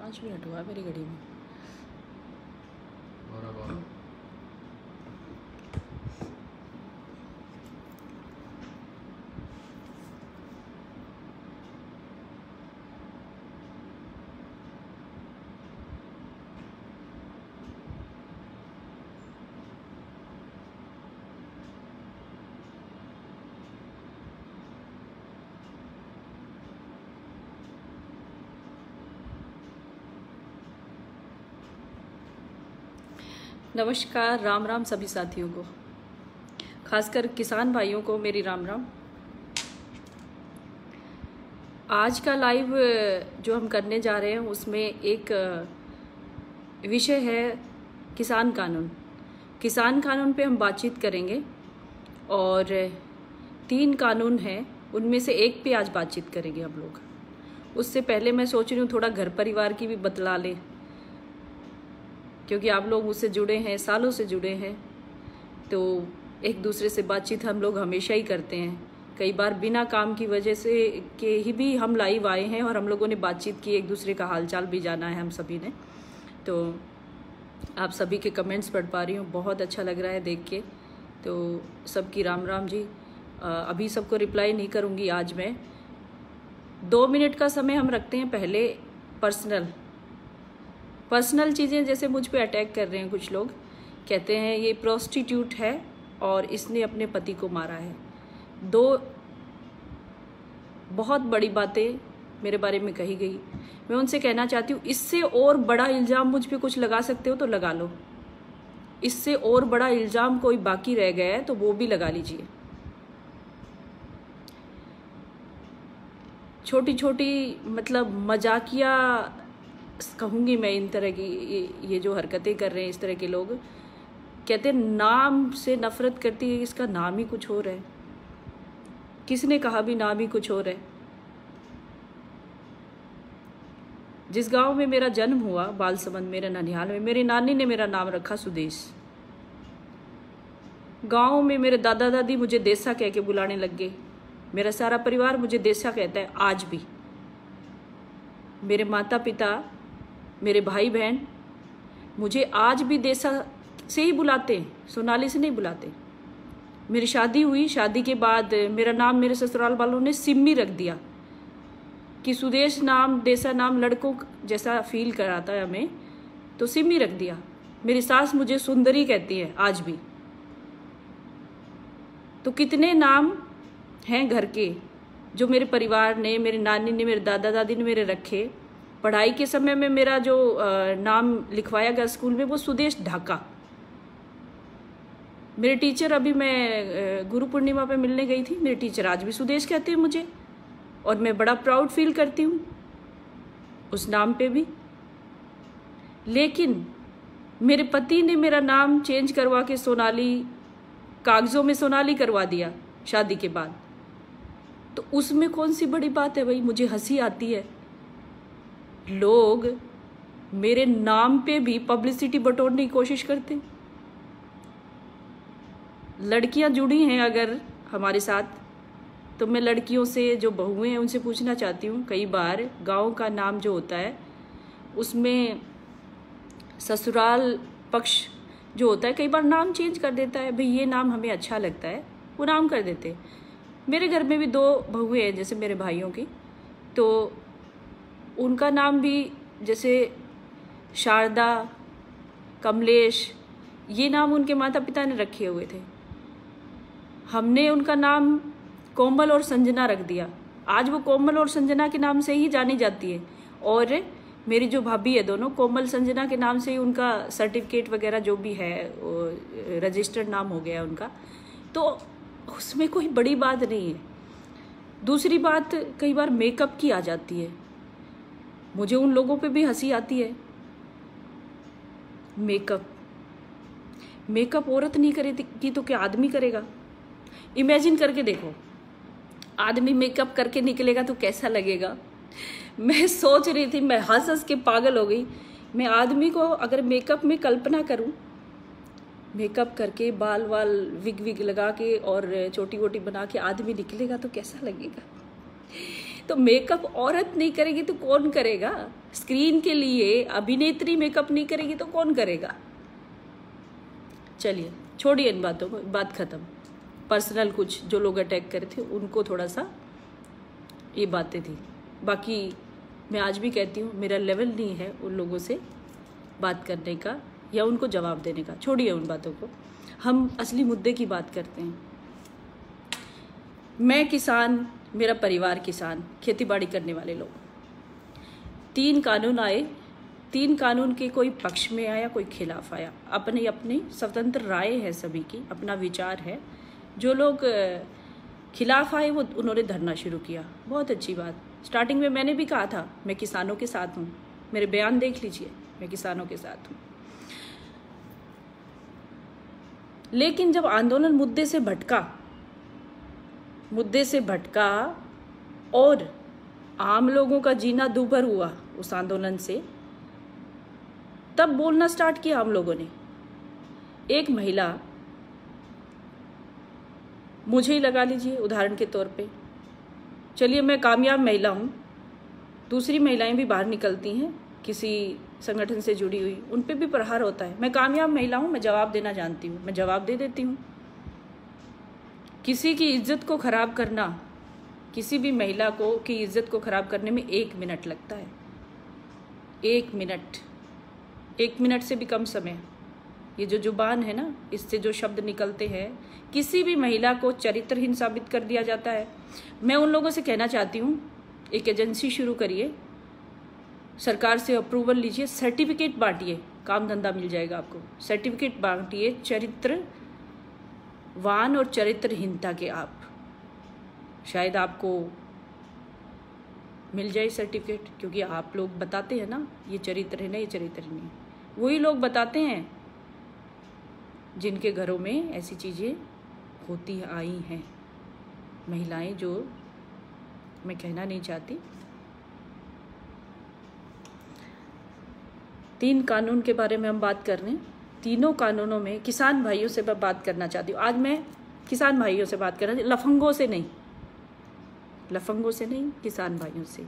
5 minute हुआ मेरी घड़ी में। नमस्कार, राम राम सभी साथियों को, खासकर किसान भाइयों को मेरी राम राम। आज का लाइव जो हम करने जा रहे हैं उसमें एक विषय है किसान कानून। किसान कानून पे हम बातचीत करेंगे और 3 कानून हैं, उनमें से एक पे आज बातचीत करेंगे हम लोग। उससे पहले मैं सोच रही हूँ थोड़ा घर परिवार की भी बतला लें, क्योंकि आप लोग मुझसे जुड़े हैं, सालों से जुड़े हैं, तो एक दूसरे से बातचीत हम लोग हमेशा ही करते हैं। कई बार बिना काम की वजह से के ही भी हम लाइव आए हैं और हम लोगों ने बातचीत की, एक दूसरे का हालचाल भी जाना है हम सभी ने। तो आप सभी के कमेंट्स पढ़ पा रही हूँ, बहुत अच्छा लग रहा है देख के, तो सबकी राम राम जी। अभी सबको रिप्लाई नहीं करूँगी आज मैं। 2 मिनट का समय हम रखते हैं पहले पर्सनल चीज़ें, जैसे मुझ पे अटैक कर रहे हैं कुछ लोग, कहते हैं ये प्रोस्टिट्यूट है और इसने अपने पति को मारा है। 2 बहुत बड़ी बातें मेरे बारे में कही गई। मैं उनसे कहना चाहती हूँ, इससे और बड़ा इल्ज़ाम मुझ पे कुछ लगा सकते हो तो लगा लो। इससे और बड़ा इल्ज़ाम कोई बाकी रह गया है तो वो भी लगा लीजिए। छोटी छोटी मतलब मजाकिया कहूँगी मैं इन तरह की, ये जो हरकतें कर रहे हैं इस तरह के लोग, कहते हैं नाम से नफरत करती है, इसका नाम ही कुछ और है। किसने कहा भी नाम ही कुछ और है? जिस गांव में मेरा जन्म हुआ, बालसमंद मेरे ननिहाल में, मेरी नानी ने मेरा नाम रखा सुदेश। गांव में मेरे दादा दादी मुझे देसा कह के बुलाने लग गए। मेरा सारा परिवार मुझे देसा कहता है आज भी। मेरे माता पिता, मेरे भाई बहन मुझे आज भी देसा से ही बुलाते हैं, सोनाली से नहीं बुलाते। मेरी शादी हुई, शादी के बाद मेरा नाम मेरे ससुराल वालों ने सिम्मी रख दिया कि सुदेश नाम, देसा नाम लड़कों जैसा फील कराता है हमें, तो सिम्मी रख दिया। मेरी सास मुझे सुंदरी कहती है आज भी। तो कितने नाम हैं घर के जो मेरे परिवार ने, मेरी नानी ने, मेरे दादा दादी ने मेरे रखे। पढ़ाई के समय में मेरा जो नाम लिखवाया गया स्कूल में वो सुदेश ढाका। मेरे टीचर, अभी मैं गुरु पूर्णिमा पे मिलने गई थी, मेरे टीचर आज भी सुदेश कहते हैं मुझे, और मैं बड़ा प्राउड फील करती हूँ उस नाम पे भी। लेकिन मेरे पति ने मेरा नाम चेंज करवा के सोनाली, कागजों में सोनाली करवा दिया शादी के बाद। तो उसमें कौन सी बड़ी बात है भाई? मुझे हंसी आती है। लोग मेरे नाम पे भी पब्लिसिटी बटोरने की कोशिश करते हैं। लड़कियां जुड़ी हैं अगर हमारे साथ, तो मैं लड़कियों से, जो बहुएं हैं, उनसे पूछना चाहती हूँ। कई बार गांव का नाम जो होता है उसमें ससुराल पक्ष जो होता है कई बार नाम चेंज कर देता है। भाई ये नाम हमें अच्छा लगता है, वो नाम कर देते हैं। मेरे घर में भी 2 बहुएं हैं जैसे मेरे भाइयों की, तो उनका नाम भी जैसे शारदा, कमलेश, ये नाम उनके माता पिता ने रखे हुए थे। हमने उनका नाम कोमल और संजना रख दिया। आज वो कोमल और संजना के नाम से ही जानी जाती है। और मेरी जो भाभी है, दोनों कोमल संजना के नाम से ही उनका सर्टिफिकेट वगैरह जो भी है रजिस्टर्ड नाम हो गया उनका। तो उसमें कोई बड़ी बात नहीं है। दूसरी बात, कई बार मेकअप की आ जाती है। मुझे उन लोगों पे भी हंसी आती है। मेकअप औरत नहीं करेगी तो क्या आदमी करेगा? इमेजिन करके देखो, आदमी मेकअप करके निकलेगा तो कैसा लगेगा? मैं सोच रही थी, मैं हंस हंस के पागल हो गई। मैं आदमी को अगर मेकअप में कल्पना करूं, मेकअप करके बाल वाल विग लगा के और छोटी वोटी बना के आदमी निकलेगा तो कैसा लगेगा? तो मेकअप औरत नहीं करेगी तो कौन करेगा? स्क्रीन के लिए अभिनेत्री मेकअप नहीं करेगी तो कौन करेगा? चलिए छोड़िए इन बातों को, बात खत्म। पर्सनल कुछ जो लोग अटैक करे थे उनको थोड़ा सा ये बातें थी। बाकी मैं आज भी कहती हूँ मेरा लेवल नहीं है उन लोगों से बात करने का या उनको जवाब देने का। छोड़िए उन बातों को, हम असली मुद्दे की बात करते हैं। मैं किसान, मेरा परिवार किसान, खेतीबाड़ी करने वाले लोग। 3 कानून आए, 3 कानून के कोई पक्ष में आया, कोई खिलाफ आया। अपनी अपनी स्वतंत्र राय है, सभी की अपना विचार है। जो लोग खिलाफ आए वो उन्होंने धरना शुरू किया, बहुत अच्छी बात। स्टार्टिंग में मैंने भी कहा था मैं किसानों के साथ हूँ, मेरे बयान देख लीजिए, मैं किसानों के साथ हूँ। लेकिन जब आंदोलन मुद्दे से भटका और आम लोगों का जीना दूभर हुआ उस आंदोलन से, तब बोलना स्टार्ट किया हम लोगों ने। एक महिला, मुझे ही लगा लीजिए उदाहरण के तौर पे, चलिए मैं कामयाब महिला हूँ, दूसरी महिलाएं भी बाहर निकलती हैं किसी संगठन से जुड़ी हुई, उन पे भी प्रहार होता है। मैं कामयाब महिला हूँ, मैं जवाब देना जानती हूँ, मैं जवाब दे देती हूँ। किसी की इज्जत को खराब करना, किसी भी महिला को की इज्जत को खराब करने में 1 मिनट लगता है। 1 मिनट से भी कम समय। ये जो जुबान है ना, इससे जो शब्द निकलते हैं, किसी भी महिला को चरित्रहीन साबित कर दिया जाता है। मैं उन लोगों से कहना चाहती हूँ, एक एजेंसी शुरू करिए, सरकार से अप्रूवल लीजिए, सर्टिफिकेट बांटिए, काम धंधा मिल जाएगा आपको। सर्टिफिकेट बांटिए चरित्रवान और चरित्रहीनता के। आप शायद आपको मिल जाए सर्टिफिकेट, क्योंकि आप लोग बताते हैं ना ये चरित्रहीन है, ये चरित्रहीन है। वही लोग बताते हैं जिनके घरों में ऐसी चीज़ें होती आई हैं। महिलाएं, जो मैं कहना नहीं चाहती। 3 कानून के बारे में हम बात कर रहे हैं। तीनों कानूनों में किसान भाइयों से मैं बात करना चाहती हूँ। आज मैं किसान भाइयों से बात करना, लफंगों से नहीं, किसान भाइयों से।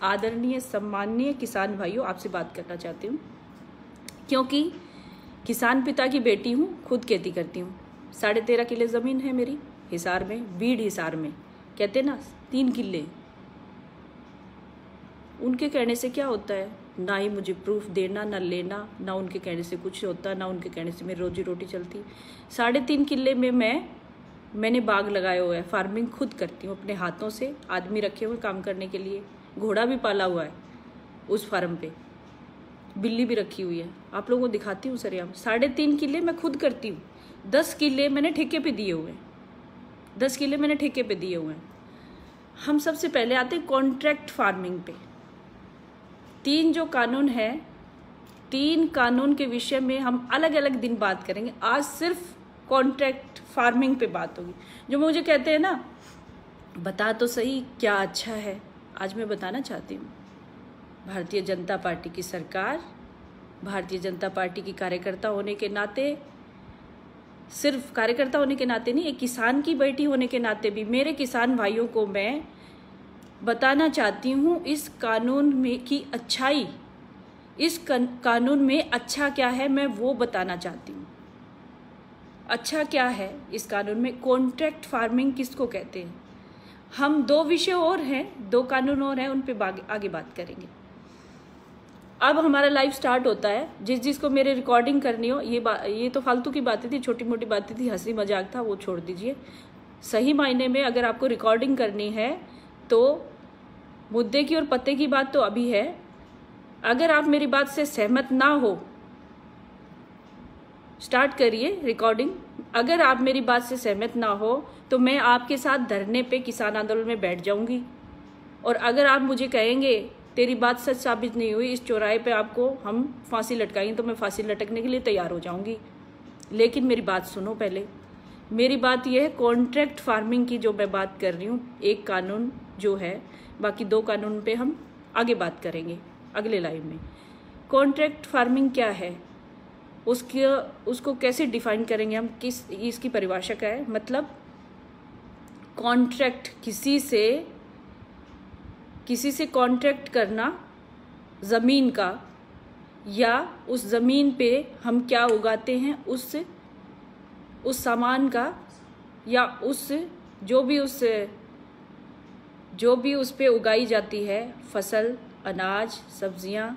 आदरणीय सम्माननीय किसान भाइयों, आपसे बात करना चाहती हूँ, क्योंकि किसान पिता की बेटी हूँ, खुद खेती करती हूँ। 13.5 किले ज़मीन है मेरी हिसार में, बीड़ हिसार में, कहते ना 3 किले। उनके कहने से क्या होता है? ना ही मुझे प्रूफ देना, ना लेना, ना उनके कहने से कुछ होता, ना उनके कहने से मेरी रोजी रोटी चलती। 3.5 किले में मैंने बाग लगाया हुआ है, फार्मिंग खुद करती हूँ अपने हाथों से। आदमी रखे हुए काम करने के लिए, घोड़ा भी पाला हुआ है उस फार्म पे, बिल्ली भी रखी हुई है। आप लोगों को दिखाती हूँ सर, यहाँ 3.5 किले मैं खुद करती हूँ। 10 किले मैंने ठेके पे दिए हुए हैं, 10 किले मैंने ठेके पे दिए हुए हैं। हम सबसे पहले आते हैं कॉन्ट्रैक्ट फार्मिंग पे। 3 जो कानून है, 3 कानून के विषय में हम अलग अलग दिन बात करेंगे। आज सिर्फ कॉन्ट्रैक्ट फार्मिंग पे बात होगी। जो मुझे कहते हैं ना, बता तो सही क्या अच्छा है, आज मैं बताना चाहती हूँ। भारतीय जनता पार्टी की सरकार, भारतीय जनता पार्टी की कार्यकर्ता होने के नाते, सिर्फ कार्यकर्ता होने के नाते नहीं, एक किसान की बेटी होने के नाते भी मेरे किसान भाइयों को मैं बताना चाहती हूँ इस कानून में की अच्छाई, इस कानून में अच्छा क्या है मैं वो बताना चाहती हूँ। अच्छा क्या है इस कानून में? कॉन्ट्रैक्ट फार्मिंग किसको कहते हैं? हम 2 विषय और हैं, 2 कानून और हैं, उन पे आगे बात करेंगे। अब हमारा लाइव स्टार्ट होता है। जिसको मेरे रिकॉर्डिंग करनी हो, ये तो फालतू की बातें थी, छोटी मोटी बातें थी, हंसी मजाक था, वो छोड़ दीजिए। सही मायने में अगर आपको रिकॉर्डिंग करनी है तो मुद्दे की और पत्ते की बात तो अभी है। अगर आप मेरी बात से सहमत ना हो, स्टार्ट करिए रिकॉर्डिंग। अगर आप मेरी बात से सहमत ना हो तो मैं आपके साथ धरने पे किसान आंदोलन में बैठ जाऊंगी। और अगर आप मुझे कहेंगे तेरी बात सच साबित नहीं हुई, इस चौराहे पे आपको हम फांसी लटकाएंगे, तो मैं फांसी लटकने के लिए तैयार हो जाऊंगी। लेकिन मेरी बात सुनो पहले। मेरी बात यह है कॉन्ट्रैक्ट फार्मिंग की जो मैं बात कर रही हूँ, एक कानून जो है, बाकी 2 कानून पे हम आगे बात करेंगे अगले लाइव में। कॉन्ट्रैक्ट फार्मिंग क्या है, उसको कैसे डिफाइन करेंगे हम, किस इसकी परिभाषा क्या है? मतलब कॉन्ट्रैक्ट, किसी से किसी से कॉन्ट्रैक्ट करना ज़मीन का, या उस ज़मीन पे हम क्या उगाते हैं उस सामान का, या जो भी उस पे उगाई जाती है फसल, अनाज, सब्जियां,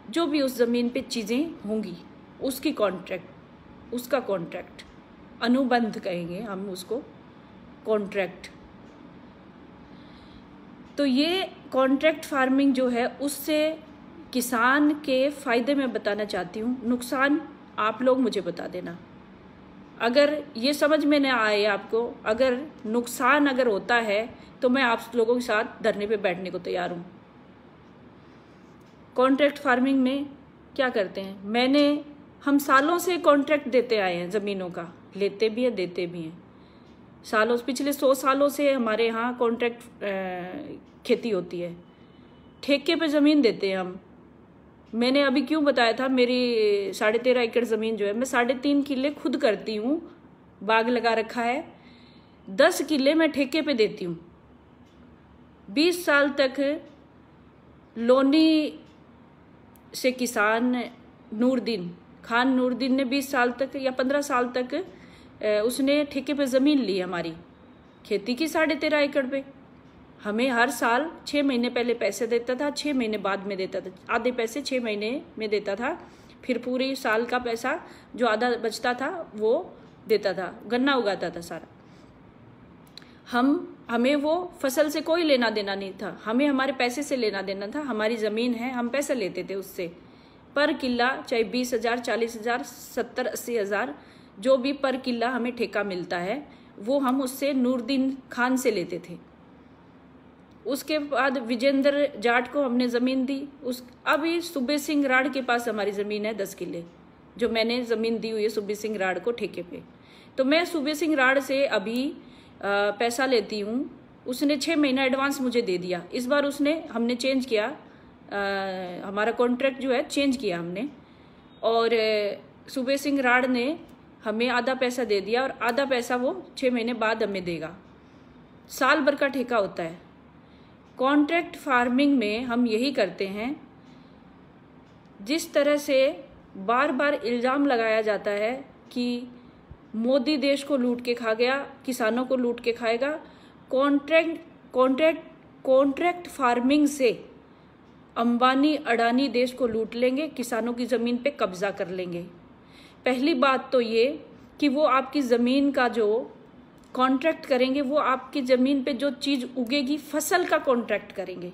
जो भी उस ज़मीन पे चीज़ें होंगी उसका कॉन्ट्रैक्ट, अनुबंध कहेंगे हम उसको, कॉन्ट्रैक्ट। तो ये कॉन्ट्रैक्ट फार्मिंग जो है उससे किसान के फ़ायदे में बताना चाहती हूँ, नुकसान आप लोग मुझे बता देना। अगर ये समझ में न आए आपको, अगर नुकसान अगर होता है तो मैं आप लोगों के साथ धरने पे बैठने को तैयार हूँ। कॉन्ट्रैक्ट फार्मिंग में क्या करते हैं, हम सालों से कॉन्ट्रैक्ट देते आए हैं ज़मीनों का, लेते भी हैं देते भी हैं। पिछले 100 सालों से हमारे यहाँ कॉन्ट्रैक्ट खेती होती है, ठेके पे ज़मीन देते हैं हम। मैंने अभी क्यों बताया था, मेरी 13.5 एकड़ ज़मीन जो है, मैं 3.5 किले खुद करती हूँ, बाग लगा रखा है, 10 किले मैं ठेके पे देती हूँ। 20 साल तक लोनी से किसान खान नूरदीन ने 20 साल तक या 15 साल तक उसने ठेके पे ज़मीन ली हमारी, खेती की 13.5 एकड़ पे। हमें हर साल 6 महीने पहले पैसे देता था, 6 महीने बाद में देता था, आधे पैसे 6 महीने में देता था, फिर पूरे साल का पैसा जो आधा बचता था वो देता था, गन्ना उगाता था सारा। हमें वो फसल से कोई लेना देना नहीं था, हमें हमारे पैसे से लेना देना था। हमारी ज़मीन है, हम पैसे लेते थे उससे, पर किला चाहे 20,000, 40,000, 70, 80 हज़ार, जो भी पर किला हमें ठेका मिलता है वो हम उससे नूरदीन खान से लेते थे। उसके बाद विजेंद्र जाट को हमने ज़मीन दी। अभी सूबे सिंह राड़ के पास हमारी ज़मीन है 10 किले, जो मैंने ज़मीन दी हुई है सूबे सिंह राड़ को ठेके पे। तो मैं सूबे सिंह राड़ से अभी पैसा लेती हूँ, उसने 6 महीना एडवांस मुझे दे दिया। इस बार हमने चेंज किया, हमारा कॉन्ट्रैक्ट जो है चेंज किया हमने, और सूबे सिंह राड़ ने हमें आधा पैसा दे दिया और आधा पैसा वो 6 महीने बाद हमें देगा। साल भर का ठेका होता है। कॉन्ट्रैक्ट फार्मिंग में हम यही करते हैं। जिस तरह से बार बार इल्ज़ाम लगाया जाता है कि मोदी देश को लूट के खा गया, किसानों को लूट के खाएगा, कॉन्ट्रैक्ट फार्मिंग से अंबानी अडानी देश को लूट लेंगे, किसानों की ज़मीन पे कब्जा कर लेंगे। पहली बात तो ये कि वो आपकी ज़मीन का जो कॉन्ट्रैक्ट करेंगे, वो आपकी ज़मीन पे जो चीज़ उगेगी फसल का कॉन्ट्रैक्ट करेंगे,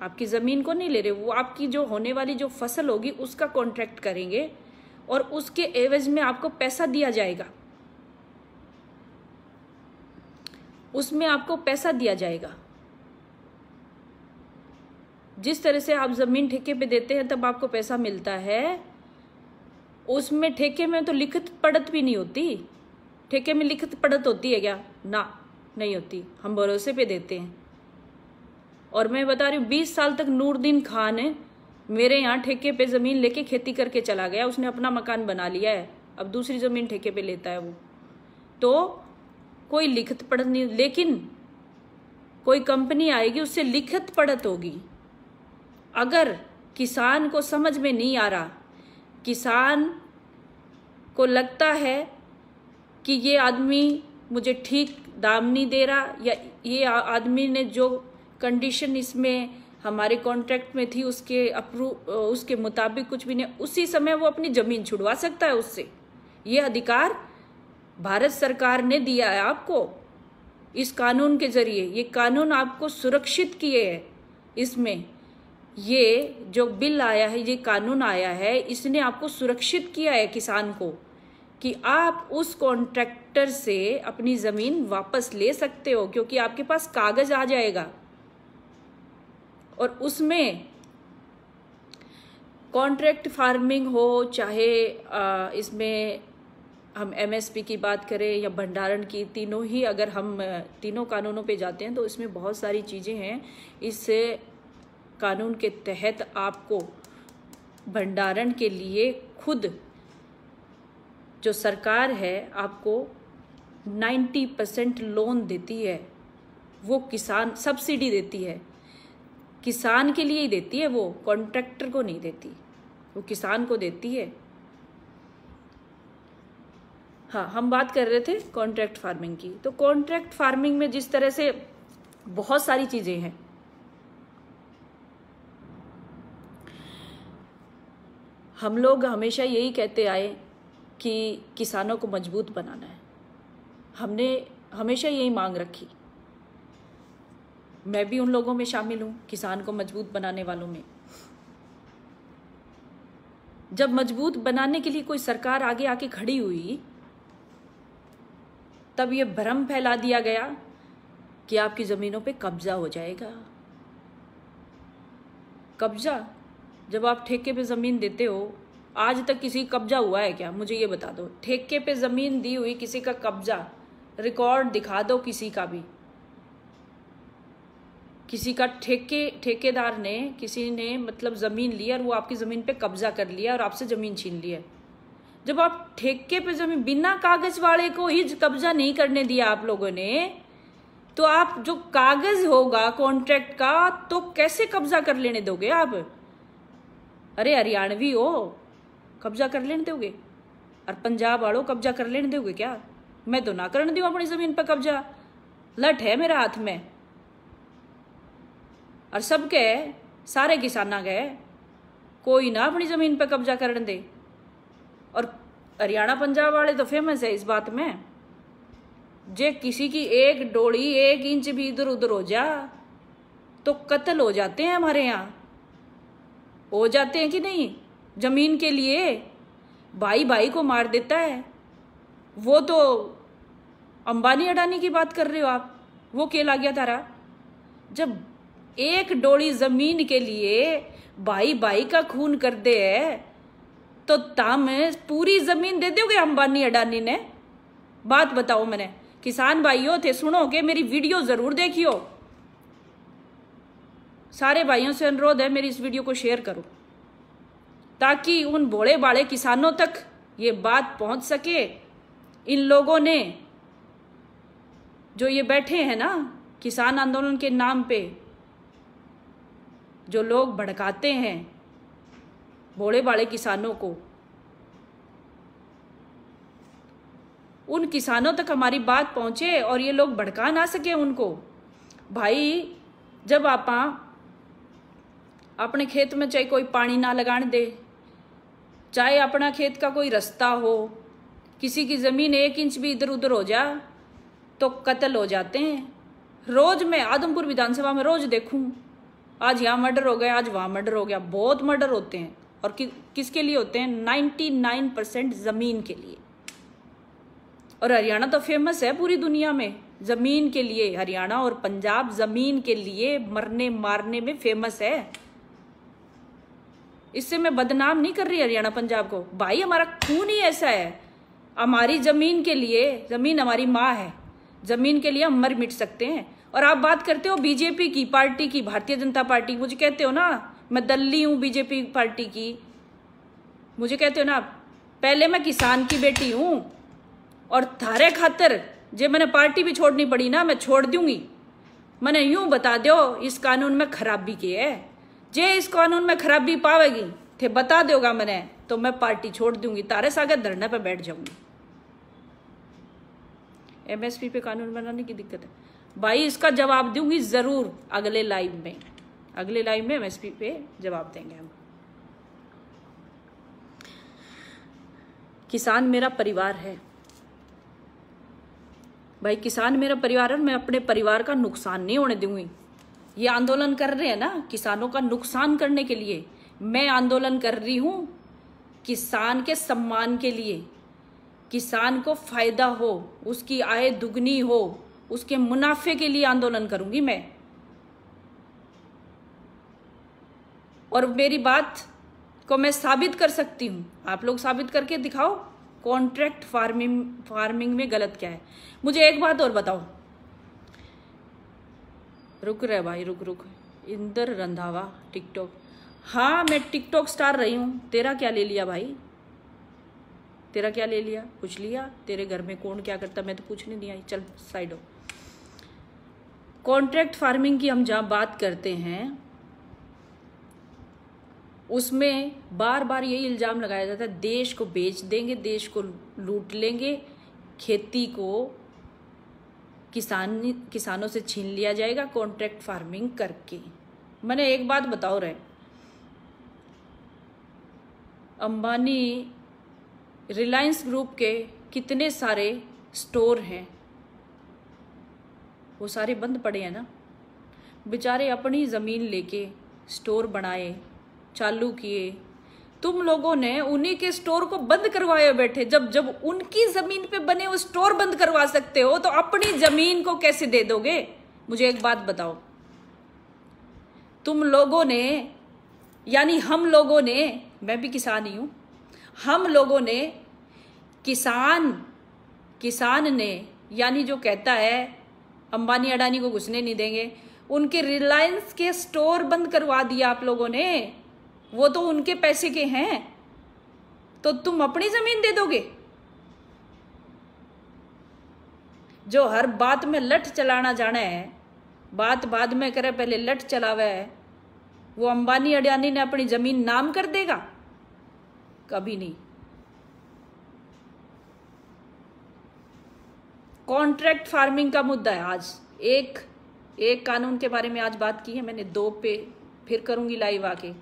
आपकी ज़मीन को नहीं ले रहे, वो आपकी जो होने वाली जो फसल होगी उसका कॉन्ट्रैक्ट करेंगे, और उसके एवज में आपको पैसा दिया जाएगा, उसमें आपको पैसा दिया जाएगा। जिस तरह से आप ज़मीन ठेके पे देते हैं तब आपको पैसा मिलता है, उसमें ठेके में तो लिखित पढ़त भी नहीं होती। ठेके में लिखित पढ़त होती है क्या? ना, नहीं होती। हम भरोसे पे देते हैं। और मैं बता रही हूँ 20 साल तक नूरदीन खान है मेरे यहाँ ठेके पे ज़मीन लेके खेती करके चला गया, उसने अपना मकान बना लिया है, अब दूसरी ज़मीन ठेके पे लेता है वो। तो कोई लिखित पढ़त नहीं, लेकिन कोई कंपनी आएगी उससे लिखित पढ़त होगी। अगर किसान को समझ में नहीं आ रहा, किसान को लगता है कि ये आदमी मुझे ठीक दाम नहीं दे रहा, या ये आदमी ने जो कंडीशन इसमें हमारे कॉन्ट्रैक्ट में थी उसके मुताबिक कुछ भी नहीं, उसी समय वो अपनी ज़मीन छुड़वा सकता है उससे। ये अधिकार भारत सरकार ने दिया है आपको इस कानून के जरिए। ये कानून आपको सुरक्षित किए है। इसमें ये जो बिल आया है, ये कानून आया है, इसने आपको सुरक्षित किया है किसान को, कि आप उस कॉन्ट्रैक्टर से अपनी ज़मीन वापस ले सकते हो, क्योंकि आपके पास कागज़ आ जाएगा। और उसमें कॉन्ट्रैक्ट फार्मिंग हो, चाहे इसमें हम एमएसपी की बात करें या भंडारण की, तीनों ही अगर हम तीनों कानूनों पे जाते हैं तो इसमें बहुत सारी चीज़ें हैं। इस कानून के तहत आपको भंडारण के लिए खुद जो सरकार है आपको 90% लोन देती है, वो किसान सब्सिडी देती है। किसान के लिए ही देती है, वो कॉन्ट्रैक्टर को नहीं देती, वो किसान को देती है। हाँ, हम बात कर रहे थे कॉन्ट्रैक्ट फार्मिंग की। तो कॉन्ट्रैक्ट फार्मिंग में जिस तरह से बहुत सारी चीजें हैं, हम लोग हमेशा यही कहते आए कि किसानों को मजबूत बनाना है, हमने हमेशा यही मांग रखी। मैं भी उन लोगों में शामिल हूँ, किसान को मजबूत बनाने वालों में। जब मजबूत बनाने के लिए कोई सरकार आगे आके खड़ी हुई, तब ये भ्रम फैला दिया गया कि आपकी जमीनों पे कब्जा हो जाएगा। कब्जा, जब आप ठेके पे जमीन देते हो, आज तक किसी कब्जा हुआ है क्या? मुझे ये बता दो। ठेके पे जमीन दी हुई किसी का कब्जा, रिकॉर्ड दिखा दो किसी का भी। किसी का ठेकेदार ने, किसी ने मतलब जमीन ली और वो आपकी जमीन पे कब्जा कर लिया और आपसे जमीन छीन लिया। जब आप ठेके पे जमीन, बिना कागज वाले को ही कब्जा नहीं करने दिया आप लोगों ने, तो आप जो कागज होगा कॉन्ट्रैक्ट का, तो कैसे कब्जा कर लेने दोगे आप? अरे हरियाणवी हो, कब्जा कर लेने दोगे? और पंजाब वालों, कब्जा कर लेने दोगे क्या? मैं तो ना करने दूं अपनी जमीन पर कब्जा, लठ है मेरा हाथ में। और सबके, सारे किसाना गए, कोई ना अपनी जमीन पर कब्जा करने दे। और हरियाणा पंजाब वाले तो फेमस है इस बात में, जे किसी की एक डोरी 1 इंच भी इधर उधर हो जा तो कत्ल हो जाते हैं। हमारे यहाँ हो जाते हैं कि नहीं? जमीन के लिए भाई भाई को मार देता है। वो तो अंबानी अडानी की बात कर रहे हो आप, वो केला गया तारा। जब एक डोरी जमीन के लिए भाई भाई का खून कर दे है, तो ताम पूरी जमीन दे दोगे अंबानी अडानी ने? बात बताओ। मैंने किसान भाइयों थे, सुनोगे मेरी वीडियो जरूर देखियो। सारे भाइयों से अनुरोध है, मेरी इस वीडियो को शेयर करो, ताकि उन भोले भाले किसानों तक ये बात पहुंच सके। इन लोगों ने जो ये बैठे हैं ना किसान आंदोलन के नाम पे, जो लोग भड़काते हैं भोले भाले किसानों को, उन किसानों तक हमारी बात पहुंचे और ये लोग भड़का ना सके उनको। भाई, जब आप अपने खेत में चाहे कोई पानी ना लगाने दे, चाहे अपना खेत का कोई रास्ता हो, किसी की जमीन 1 इंच भी इधर उधर हो जा तो कत्ल हो जाते हैं। रोज मैं आदमपुर विधानसभा में रोज देखूं, आज यहाँ मर्डर हो गया, आज वहां मर्डर हो गया। बहुत मर्डर होते हैं। और किसके लिए होते हैं? 99% जमीन के लिए। और हरियाणा तो फेमस है पूरी दुनिया में जमीन के लिए। हरियाणा और पंजाब जमीन के लिए मरने मारने में फेमस है। इससे मैं बदनाम नहीं कर रही हरियाणा पंजाब को, भाई हमारा खून ही ऐसा है। हमारी जमीन के लिए, जमीन हमारी माँ है, जमीन के लिए हम मर मिट सकते हैं। और आप बात करते हो बीजेपी की, पार्टी की, भारतीय जनता पार्टी, मुझे कहते हो ना मैं दल्ली हूं बीजेपी पार्टी की, मुझे कहते हो ना। पहले मैं किसान की बेटी हूं, और थारे खातर जे मैंने पार्टी भी छोड़नी पड़ी ना, मैं छोड़ दूंगी। मैंने यूं बता दो इस कानून में खराबी की है, जे इस कानून में खराबी पावेगी थे बता दोगा मैंने, तो मैं पार्टी छोड़ दूंगी, तारे सागे धरने पे बैठ जाऊंगी। एमएसपी पे कानून बनाने की दिक्कत है भाई, इसका जवाब दूंगी जरूर अगले लाइव में। अगले लाइव में एमएसपी पे जवाब देंगे हम। किसान मेरा परिवार है भाई, किसान मेरा परिवार है। मैं अपने परिवार का नुकसान नहीं होने दूंगी। ये आंदोलन कर रहे हैं ना किसानों का नुकसान करने के लिए, मैं आंदोलन कर रही हूं किसान के सम्मान के लिए। किसान को फायदा हो, उसकी आय दुगनी हो, उसके मुनाफे के लिए आंदोलन करूंगी मैं। और मेरी बात को मैं साबित कर सकती हूं, आप लोग साबित करके दिखाओ कॉन्ट्रैक्ट फार्मिंग में गलत क्या है। मुझे एक बात और बताओ, रुक रहे भाई, रुक। इंदर रंधावा टिकटॉक, हाँ मैं टिकटॉक स्टार रही हूं। तेरा क्या ले लिया भाई? तेरा क्या ले लिया? कुछ लिया? तेरे घर में कौन क्या करता मैं तो पूछने नहीं आई। चल साइड हो। कॉन्ट्रैक्ट फार्मिंग की हम जहाँ बात करते हैं, उसमें बार बार यही इल्ज़ाम लगाया जाता है देश को बेच देंगे, देश को लूट लेंगे, खेती को किसानों से छीन लिया जाएगा कॉन्ट्रैक्ट फार्मिंग करके। मैंने एक बात बताओ रहे, अंबानी रिलायंस ग्रुप के कितने सारे स्टोर हैं, वो सारे बंद पड़े हैं ना। बेचारे अपनी ज़मीन लेके स्टोर बनाए, चालू किए, तुम लोगों ने उन्हीं के स्टोर को बंद करवाए बैठे। जब उनकी ज़मीन पे बने वो स्टोर बंद करवा सकते हो तो अपनी ज़मीन को कैसे दे दोगे? मुझे एक बात बताओ, तुम लोगों ने, यानी हम लोगों ने, मैं भी किसान ही हूं, हम लोगों ने, किसान ने, यानी जो कहता है अंबानी अडानी को घुसने नहीं देंगे, उनके रिलायंस के स्टोर बंद करवा दिया आप लोगों ने। वो तो उनके पैसे के हैं, तो तुम अपनी जमीन दे दोगे? जो हर बात में लठ चलाना जाना है, बात बाद में करे पहले लठ चलावे है, वो अंबानी अडानी ने अपनी जमीन नाम कर देगा? कभी नहीं। कॉन्ट्रैक्ट फार्मिंग का मुद्दा है आज। एक कानून के बारे में आज बात की है मैंने, 2 पे फिर करूंगी लाइव आके।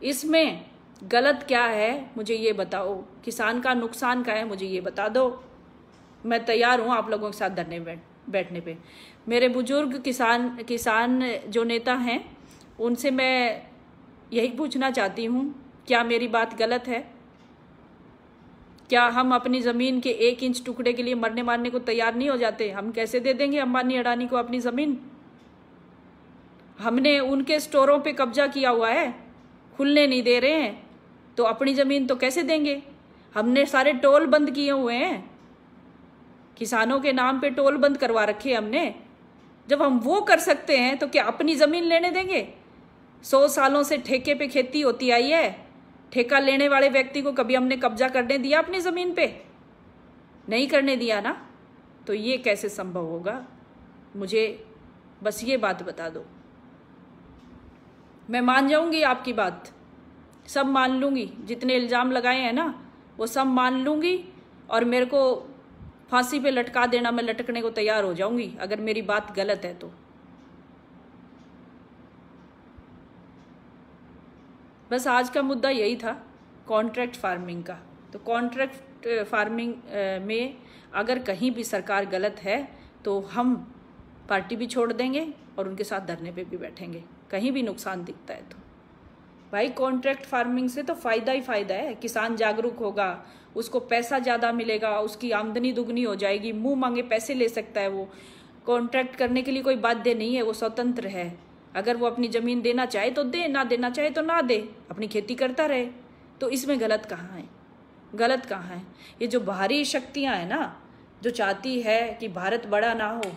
इसमें गलत क्या है मुझे ये बताओ, किसान का नुकसान क्या है मुझे ये बता दो। मैं तैयार हूं आप लोगों के साथ धरने बैठने पे। मेरे बुजुर्ग किसान जो नेता हैं उनसे मैं यही पूछना चाहती हूं, क्या मेरी बात गलत है? क्या हम अपनी ज़मीन के 1 इंच टुकड़े के लिए मरने मारने को तैयार नहीं हो जाते? हम कैसे दे देंगे अंबानी अडानी को अपनी ज़मीन? हमने उनके स्टोरों पे कब्जा किया हुआ है, खुलने नहीं दे रहे हैं, तो अपनी ज़मीन तो कैसे देंगे? हमने सारे टोल बंद किए हुए हैं, किसानों के नाम पे टोल बंद करवा रखे हमने। जब हम वो कर सकते हैं तो क्या अपनी ज़मीन लेने देंगे? 100 सालों से ठेके पे खेती होती आई है, ठेका लेने वाले व्यक्ति को कभी हमने कब्जा करने दिया अपनी ज़मीन पे? नहीं करने दिया ना। तो ये कैसे संभव होगा? मुझे बस ये बात बता दो। मैं मान जाऊंगी आपकी बात, सब मान लूंगी, जितने इल्ज़ाम लगाए हैं ना वो सब मान लूंगी, और मेरे को फांसी पे लटका देना, मैं लटकने को तैयार हो जाऊंगी अगर मेरी बात गलत है तो। बस आज का मुद्दा यही था, कॉन्ट्रैक्ट फार्मिंग का। तो कॉन्ट्रैक्ट फार्मिंग में अगर कहीं भी सरकार गलत है तो हम पार्टी भी छोड़ देंगे और उनके साथ धरने पे भी बैठेंगे, कहीं भी नुकसान दिखता है तो। भाई कॉन्ट्रैक्ट फार्मिंग से तो फ़ायदा ही फ़ायदा है। किसान जागरूक होगा, उसको पैसा ज़्यादा मिलेगा, उसकी आमदनी दुगनी हो जाएगी, मुंह मांगे पैसे ले सकता है। वो कॉन्ट्रैक्ट करने के लिए कोई बाध्य नहीं है, वो स्वतंत्र है। अगर वो अपनी ज़मीन देना चाहे तो दे, ना देना चाहे तो ना दे, अपनी खेती करता रहे। तो इसमें गलत कहाँ है? गलत कहाँ है? ये जो बाहरी शक्तियाँ हैं ना, जो चाहती है कि भारत बड़ा ना हो,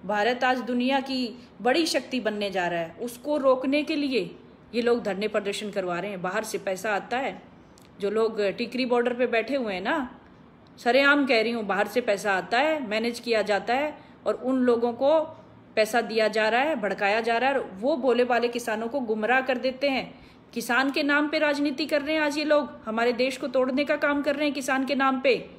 भारत आज दुनिया की बड़ी शक्ति बनने जा रहा है, उसको रोकने के लिए ये लोग धरने प्रदर्शन करवा रहे हैं। बाहर से पैसा आता है, जो लोग टिकरी बॉर्डर पे बैठे हुए हैं ना, सरेआम कह रही हूँ, बाहर से पैसा आता है, मैनेज किया जाता है और उन लोगों को पैसा दिया जा रहा है, भड़काया जा रहा है, और वो बोले वाले किसानों को गुमराह कर देते हैं। किसान के नाम पे राजनीति कर रहे हैं आज ये लोग, हमारे देश को तोड़ने का काम कर रहे हैं किसान के नाम पे।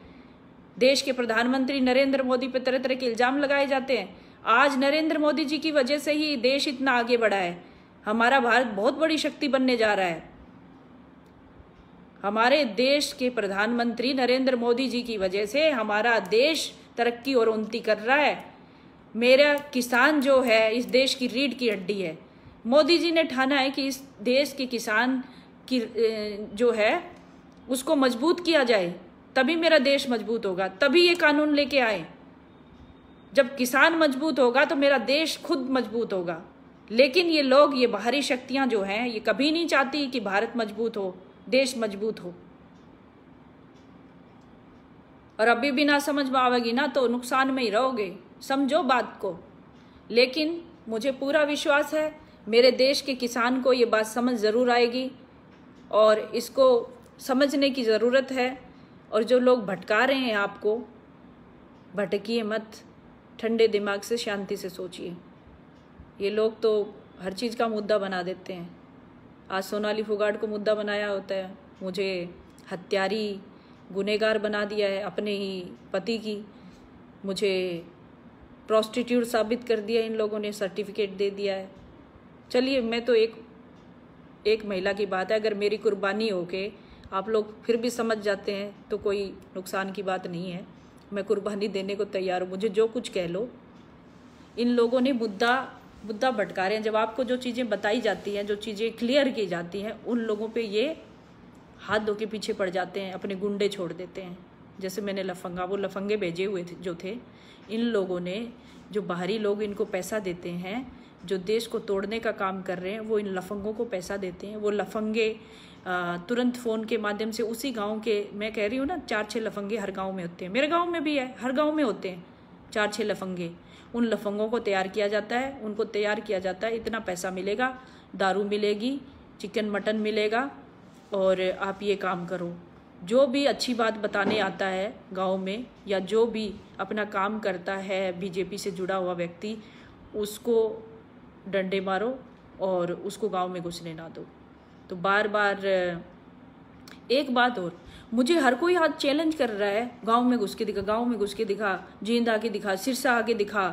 देश के प्रधानमंत्री नरेंद्र मोदी पे तरह तरह के इल्जाम लगाए जाते हैं। आज नरेंद्र मोदी जी की वजह से ही देश इतना आगे बढ़ा है। हमारा भारत बहुत बड़ी शक्ति बनने जा रहा है। हमारे देश के प्रधानमंत्री नरेंद्र मोदी जी की वजह से हमारा देश तरक्की और उन्नति कर रहा है। मेरा किसान जो है इस देश की रीढ़ की हड्डी है। मोदी जी ने ठाना है कि इस देश के किसान की जो है उसको मजबूत किया जाए, तभी मेरा देश मजबूत होगा, तभी ये कानून लेके आए। जब किसान मजबूत होगा तो मेरा देश खुद मजबूत होगा। लेकिन ये लोग, ये बाहरी शक्तियां जो हैं, ये कभी नहीं चाहती कि भारत मजबूत हो, देश मजबूत हो। और अभी भी ना समझ में आवेगी ना तो नुकसान में ही रहोगे, समझो बात को। लेकिन मुझे पूरा विश्वास है मेरे देश के किसान को ये बात समझ ज़रूर आएगी और इसको समझने की ज़रूरत है। और जो लोग भटका रहे हैं आपको, भटकिए मत, ठंडे दिमाग से शांति से सोचिए। ये लोग तो हर चीज़ का मुद्दा बना देते हैं। आज सोनाली फोगाट को मुद्दा बनाया होता है, मुझे हत्यारी गुनहगार बना दिया है अपने ही पति की, मुझे प्रोस्टिट्यूट साबित कर दिया इन लोगों ने, सर्टिफिकेट दे दिया है। चलिए, मैं तो एक महिला की बात है, अगर मेरी कुर्बानी हो के आप लोग फिर भी समझ जाते हैं तो कोई नुकसान की बात नहीं है। मैं कुर्बानी देने को तैयार हूँ, मुझे जो कुछ कह लो। इन लोगों ने मुद्दा भटका रहे हैं। जब आपको जो चीज़ें बताई जाती हैं, जो चीज़ें क्लियर की जाती हैं, उन लोगों पे ये हाथ धो के पीछे पड़ जाते हैं, अपने गुंडे छोड़ देते हैं। जैसे मैंने वो लफंगे भेजे हुए थे जो थे, इन लोगों ने, जो बाहरी लोग इनको पैसा देते हैं, जो देश को तोड़ने का काम कर रहे हैं, वो इन लफंगों को पैसा देते हैं। वो लफंगे तुरंत फ़ोन के माध्यम से उसी गांव के, मैं कह रही हूँ ना, 4-6 लफंगे हर गांव में होते हैं, मेरे गांव में भी है, हर गांव में होते हैं 4-6 लफंगे। उन लफंगों को तैयार किया जाता है, उनको तैयार किया जाता है, इतना पैसा मिलेगा, दारू मिलेगी, चिकन मटन मिलेगा, और आप ये काम करो। जो भी अच्छी बात बताने आता है गांव में, या जो भी अपना काम करता है बीजेपी से जुड़ा हुआ व्यक्ति, उसको डंडे मारो और उसको गांव में घुसने ना दो। तो बार बार एक बात और, मुझे हर कोई हाथ चैलेंज कर रहा है, गांव में घुस के दिखा, गांव में घुस के दिखा, जींद आके दिखा, सिरसा आके दिखा,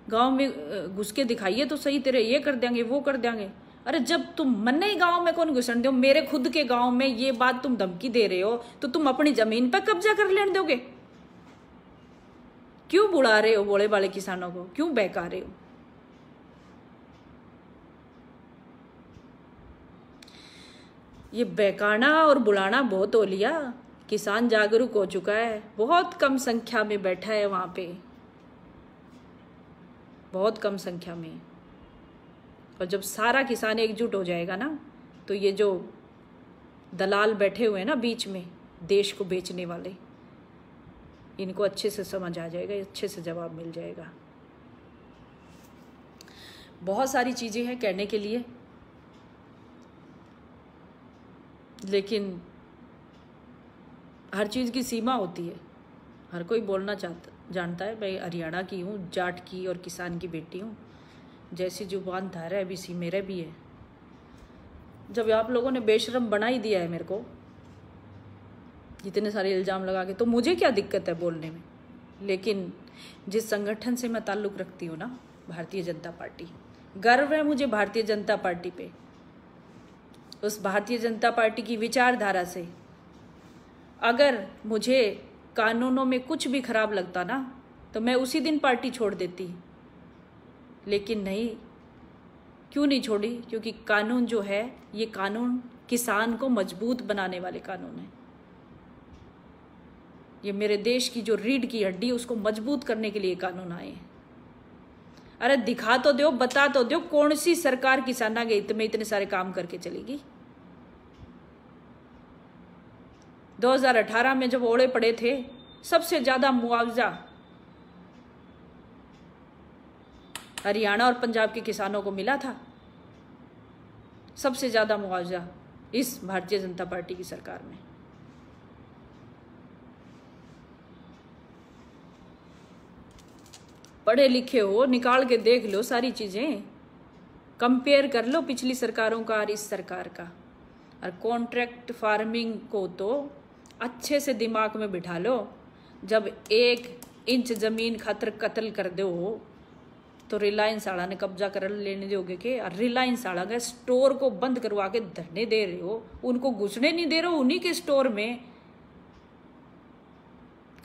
गांव में घुस के दिखाइए तो सही, तेरे ये कर देंगे, वो कर देंगे। अरे जब तुम मन्ने ही गांव में कौन घुसन दो, मेरे खुद के गांव में ये बात तुम धमकी दे रहे हो, तो तुम अपनी जमीन पर कब्जा कर लेने दोगे? क्यों बुला रहे हो बोले वाले किसानों को, क्यों बहका रहे हो? ये बहकाना और बुलाना बहुत हो लिया। किसान जागरूक हो चुका है, बहुत कम संख्या में बैठा है वहां पे, बहुत कम संख्या में। और जब सारा किसान एकजुट हो जाएगा ना, तो ये जो दलाल बैठे हुए हैं ना बीच में, देश को बेचने वाले, इनको अच्छे से समझ आ जाएगा, अच्छे से जवाब मिल जाएगा। बहुत सारी चीजें हैं कहने के लिए, लेकिन हर चीज़ की सीमा होती है। हर कोई बोलना जानता है, मैं हरियाणा की हूँ, जाट की और किसान की बेटी हूँ, जैसी जुबान धारा है वैसी मेरा भी है। जब आप लोगों ने बेशरम बना ही दिया है मेरे को इतने सारे इल्ज़ाम लगा के, तो मुझे क्या दिक्कत है बोलने में। लेकिन जिस संगठन से मैं ताल्लुक़ रखती हूँ ना, भारतीय जनता पार्टी, गर्व है मुझे भारतीय जनता पार्टी पे। उस भारतीय जनता पार्टी की विचारधारा से अगर मुझे कानूनों में कुछ भी खराब लगता ना, तो मैं उसी दिन पार्टी छोड़ देती। लेकिन नहीं, क्यों नहीं छोड़ी? क्योंकि कानून जो है, ये कानून किसान को मजबूत बनाने वाले कानून है। ये मेरे देश की जो रीढ़ की हड्डी, उसको मजबूत करने के लिए कानून आए हैं। अरे दिखा तो दो, बता तो दो, कौन सी सरकार किसाना के हित में इतने सारे काम करके चलेगी? 2018 में जब ओले पड़े थे, सबसे ज्यादा मुआवजा हरियाणा और पंजाब के किसानों को मिला था। सबसे ज्यादा मुआवजा इस भारतीय जनता पार्टी की सरकार में। पढ़े लिखे हो, निकाल के देख लो सारी चीजें, कंपेयर कर लो पिछली सरकारों का और इस सरकार का। और कॉन्ट्रैक्ट फार्मिंग को तो अच्छे से दिमाग में बिठा लो। जब 1 इंच जमीन खातर कत्ल कर दो, तो रिलायंस आड़ा ने कब्जा कर लेने दोगे के? और रिलायंस आड़ा के स्टोर को बंद करवा के धरने दे रहे हो, उनको घुसने नहीं दे रहे हो, उन्हीं के स्टोर में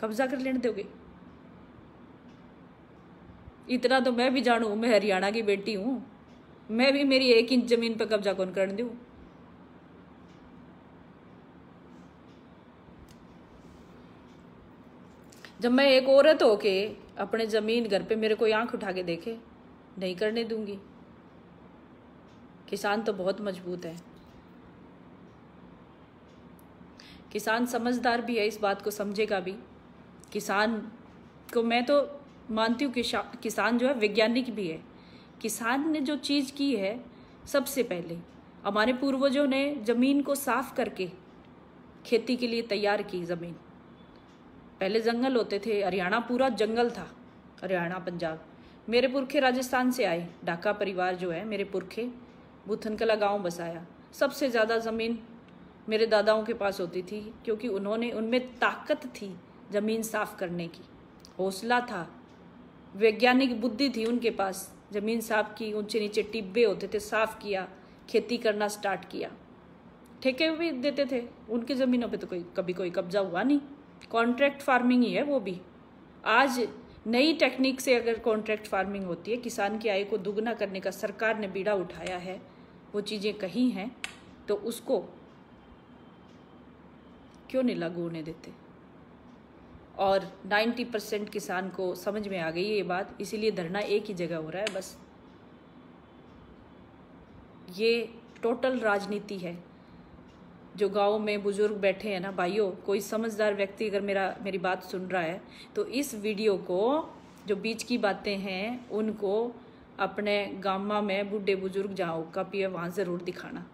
कब्जा कर लेने दोगे? इतना तो मैं भी जानू, मैं हरियाणा की बेटी हूं, मैं भी मेरी 1 इंच जमीन पर कब्जा कौन कर दूं? जब मैं एक औरत होके अपने जमीन घर पे मेरे कोई आंख उठा के देखे, नहीं करने दूंगी। किसान तो बहुत मजबूत है, किसान समझदार भी है, इस बात को समझेगा भी। किसान को मैं तो मानती हूँ कि किसान जो है वैज्ञानिक भी है। किसान ने जो चीज़ की है, सबसे पहले हमारे पूर्वजों ने ज़मीन को साफ करके खेती के लिए तैयार की ज़मीन। पहले जंगल होते थे, हरियाणा पूरा जंगल था, हरियाणा पंजाब। मेरे पुरखे राजस्थान से आए, ढाका परिवार जो है, मेरे पुरखे बुथनकला गांव बसाया। सबसे ज़्यादा ज़मीन मेरे दादाओं के पास होती थी, क्योंकि उनमें ताकत थी ज़मीन साफ करने की, हौसला था, वैज्ञानिक बुद्धि थी उनके पास। ज़मीन साफ की, ऊंचे नीचे टिब्बे होते थे, साफ किया, खेती करना स्टार्ट किया। ठेके भी देते थे, उनकी ज़मीनों पे तो कभी कोई कब्जा हुआ नहीं। कॉन्ट्रैक्ट फार्मिंग ही है वो भी। आज नई टेक्निक से अगर कॉन्ट्रैक्ट फार्मिंग होती है, किसान की आय को दुगना करने का सरकार ने बीड़ा उठाया है, वो चीज़ें कही हैं, तो उसको क्यों नहीं लागू होने देते। और 90% किसान को समझ में आ गई ये बात, इसीलिए धरना एक ही जगह हो रहा है बस। ये टोटल राजनीति है। जो गाँव में बुजुर्ग बैठे हैं ना भाइयों, कोई समझदार व्यक्ति अगर मेरी बात सुन रहा है तो इस वीडियो को, जो बीच की बातें हैं उनको अपने गामा में बूढ़े बुजुर्ग जहाँ हुक्का पिए वहाँ ज़रूर दिखाना,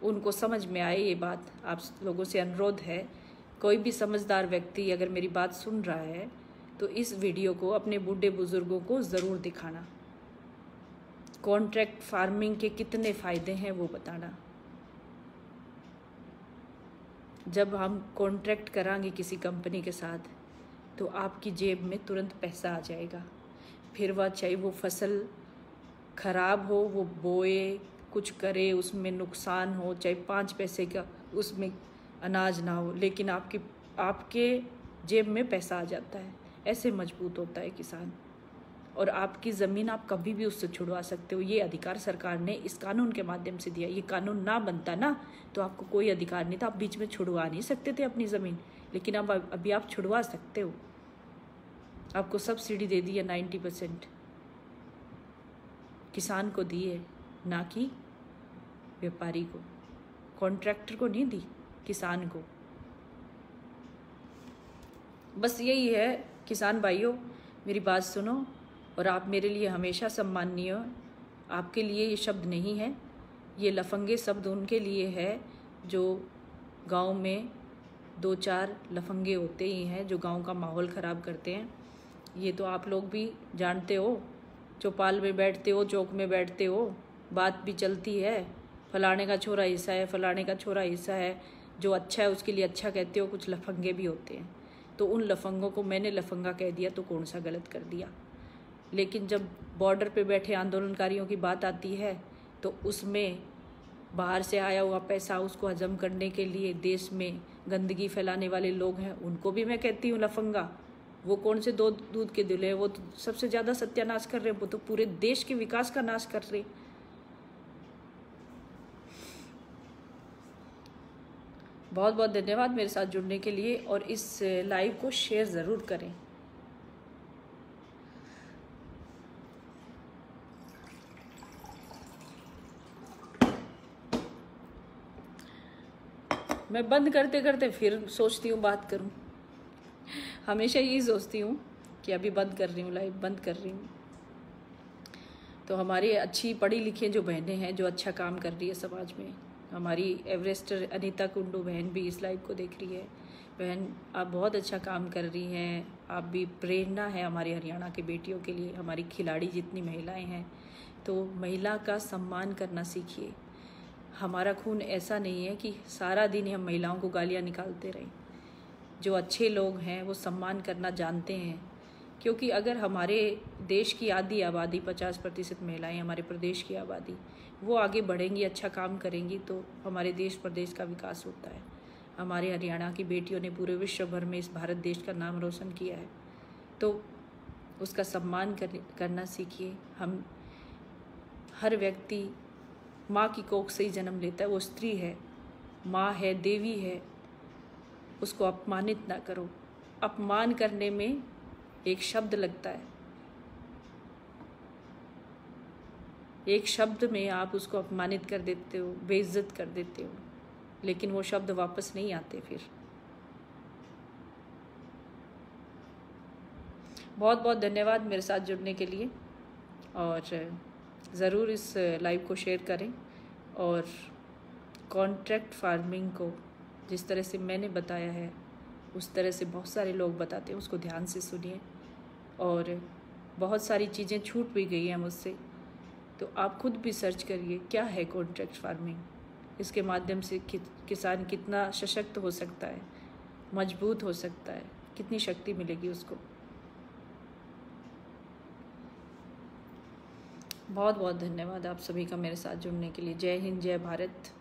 उनको समझ में आए ये बात। आप लोगों से अनुरोध है, कोई भी समझदार व्यक्ति अगर मेरी बात सुन रहा है तो इस वीडियो को अपने बूढ़े बुजुर्गों को ज़रूर दिखाना। कॉन्ट्रैक्ट फार्मिंग के कितने फ़ायदे हैं वो बताना। जब हम कॉन्ट्रैक्ट करांगे किसी कंपनी के साथ तो आपकी जेब में तुरंत पैसा आ जाएगा। फिर वह चाहे वो फसल खराब हो, वो बोए कुछ करे, उसमें नुकसान हो, चाहे 5 पैसे का उसमें अनाज ना हो, लेकिन आपके जेब में पैसा आ जाता है। ऐसे मजबूत होता है किसान। और आपकी ज़मीन आप कभी भी उससे छुड़वा सकते हो। ये अधिकार सरकार ने इस कानून के माध्यम से दिया। ये कानून ना बनता ना तो आपको कोई अधिकार नहीं था, आप बीच में छुड़वा नहीं सकते थे अपनी ज़मीन, लेकिन अब अभी आप छुड़वा सकते हो। आपको सब्सिडी दे दी है 90%, किसान को दी है, ना कि व्यापारी को, कॉन्ट्रैक्टर को नहीं दी, किसान को। बस यही है किसान भाइयों, मेरी बात सुनो और आप मेरे लिए हमेशा सम्माननीय हो। आपके लिए ये शब्द नहीं है, ये लफंगे शब्द उनके लिए है जो गांव में 2-4 लफंगे होते ही हैं जो गांव का माहौल ख़राब करते हैं। ये तो आप लोग भी जानते हो, चौपाल में बैठते हो, चौक में बैठते हो, बात भी चलती है, फलाने का छोरा ऐसा है, फलाने का छोरा ऐसा है, जो अच्छा है उसके लिए अच्छा कहते हो। कुछ लफंगे भी होते हैं, तो उन लफंगों को मैंने लफंगा कह दिया तो कौन सा गलत कर दिया। लेकिन जब बॉर्डर पे बैठे आंदोलनकारियों की बात आती है तो उसमें बाहर से आया हुआ पैसा उसको हजम करने के लिए देश में गंदगी फैलाने वाले लोग हैं, उनको भी मैं कहती हूँ लफंगा। वो कौन से दूध के दिले हैं, वो तो सबसे ज़्यादा सत्यानाश कर रहे हैं, वो तो पूरे देश के विकास का नाश कर रहे। बहुत बहुत धन्यवाद मेरे साथ जुड़ने के लिए, और इस लाइव को शेयर ज़रूर करें। मैं बंद करते करते फिर सोचती हूँ बात करूँ, हमेशा यही सोचती हूँ कि अभी बंद कर रही हूँ, लाइव बंद कर रही हूँ। तो हमारी अच्छी पढ़ी लिखी जो बहनें हैं जो अच्छा काम कर रही है समाज में, हमारी एवरेस्टर अनीता कुंडू बहन भी इस लाइव को देख रही है। बहन आप बहुत अच्छा काम कर रही हैं, आप भी प्रेरणा है हमारे हरियाणा के बेटियों के लिए, हमारी खिलाड़ी जितनी महिलाएं हैं। तो महिला का सम्मान करना सीखिए। हमारा खून ऐसा नहीं है कि सारा दिन हम महिलाओं को गालियाँ निकालते रहें। जो अच्छे लोग हैं वो सम्मान करना जानते हैं, क्योंकि अगर हमारे देश की आधी आबादी 50% महिलाएं, हमारे प्रदेश की आबादी, वो आगे बढ़ेंगी, अच्छा काम करेंगी तो हमारे देश प्रदेश का विकास होता है। हमारे हरियाणा की बेटियों ने पूरे विश्व भर में इस भारत देश का नाम रोशन किया है, तो उसका सम्मान करना सीखिए। हम हर व्यक्ति माँ की कोख से ही जन्म लेता है, वो स्त्री है, माँ है, देवी है, उसको अपमानित ना करो। अपमान करने में एक शब्द लगता है, एक शब्द में आप उसको अपमानित कर देते हो, बेइज्जत कर देते हो, लेकिन वो शब्द वापस नहीं आते फिर। बहुत बहुत धन्यवाद मेरे साथ जुड़ने के लिए, और ज़रूर इस लाइव को शेयर करें। और कॉन्ट्रैक्ट फार्मिंग को जिस तरह से मैंने बताया है उस तरह से बहुत सारे लोग बताते हैं, उसको ध्यान से सुनिए। और बहुत सारी चीज़ें छूट भी गई हैं मुझसे, तो आप खुद भी सर्च करिए क्या है कॉन्ट्रैक्ट फार्मिंग। इसके माध्यम से किसान कितना सशक्त हो सकता है, मजबूत हो सकता है, कितनी शक्ति मिलेगी उसको। बहुत बहुत धन्यवाद आप सभी का मेरे साथ जुड़ने के लिए। जय हिंद, जय भारत।